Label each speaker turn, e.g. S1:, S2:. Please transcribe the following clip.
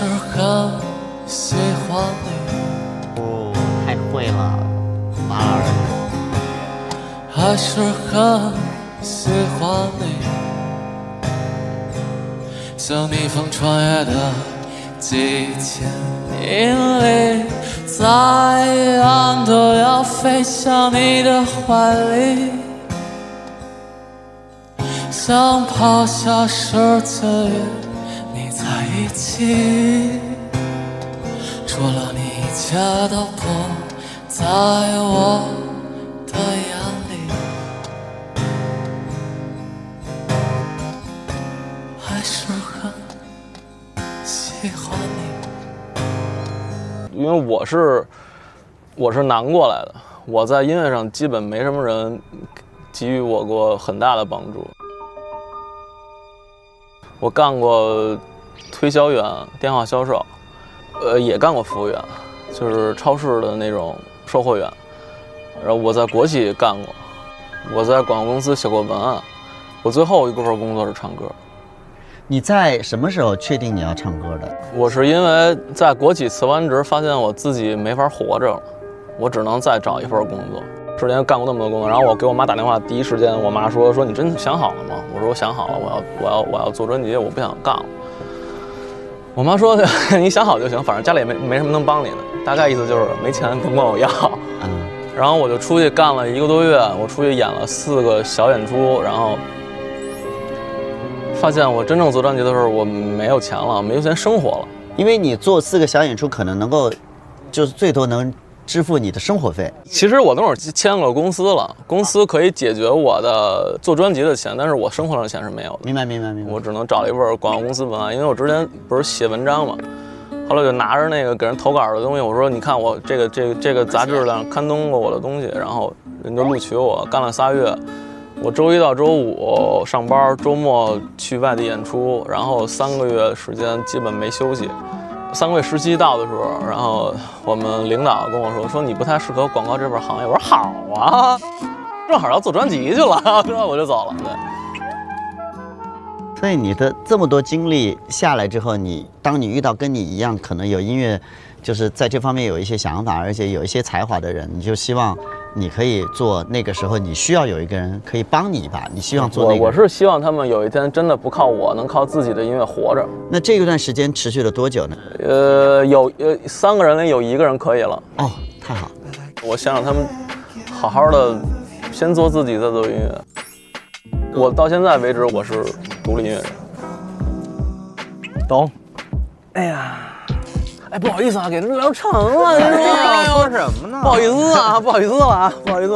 S1: 是很喜欢你。
S2: 哦，太会了，马老师。
S1: 还是很喜欢你，像逆风穿越的季节，引力再远都要飞向你的怀里，想抛下世界与你在一起，除了你一切都不在我的眼里，还是很喜欢你。
S3: 因为我是南过来的，我在音乐上基本没什么人给予我过很大的帮助。我干过推销员、电话销售，也干过服务员，就是超市的那种售货员。然后我在国企干过，我在广告公司写过文案。我最后一份工作是唱歌。
S2: 你在什么时候确定你要唱歌的？
S3: 我是因为在国企辞完职，发现我自己没法活着了，我只能再找一份工作。之前干过那么多工作，然后我给我妈打电话，第一时间我妈说你真想好了吗？我说我想好了，我要做专辑，我不想干了。我妈说你想好就行，反正家里也没什么能帮你的，大概意思就是没钱甭管我要。然后我就出去干了1个多月，我出去演了4个小演出，然后发现我真正做专辑的时候，我没有钱了，没有钱生活了。
S2: 因为你做4个小演出，可能能够，就是最多能支付你的生活费。
S3: 其实我那会儿签了公司了，公司可以解决我的做专辑的钱，但是我生活上的钱是没有的。
S2: 明白。
S3: 我只能找了一份广告公司文案，因为我之前不是写文章嘛，后来就拿着那个给人投稿的东西，我说你看我这个杂志上刊登过我的东西，然后人就录取我，干了3月。我周一到周五上班，周末去外地演出，然后3个月时间基本没休息。3个月实习到的时候，然后我们领导跟我说你不太适合广告这份行业。我说好啊，正好要做专辑去了，然后我就走了。对。
S2: 所以你的这么多经历下来之后，当你遇到跟你一样可能有音乐，就是在这方面有一些想法，而且有一些才华的人，你就希望你可以做那个时候你需要有一个人可以帮你一把，你希望做那个。
S3: 我是希望他们有一天真的不靠我，能靠自己的音乐活着。
S2: 那这一段时间持续了多久呢？
S3: 有3个人里有1个人可以了。
S2: 哦，太好。
S3: 我想让他们好好的先做自己，再做音乐。我到现在为止我是独立音乐人。
S4: 懂。
S3: 哎呀。不好意思啊，给人聊长了，你
S4: 说什么呢？
S3: 不好意思啊，不好意思了啊，不好意思。